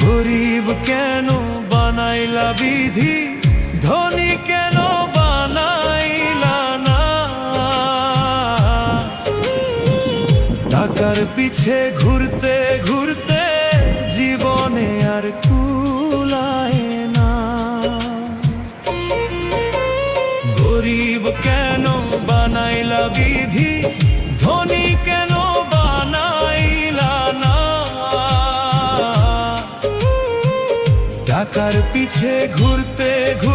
গরিব কেন বানাইলা বিধি, ধনী কেন বানাইলা না? টাকার পিছে ঘুরতে ঘুরতে জীবনে আর কুলায় না। গরিব কেন বানাইলা বিধি, ধনী কেন বানাইলা না? টাকার পিছে ঘুরতে ঘুরতে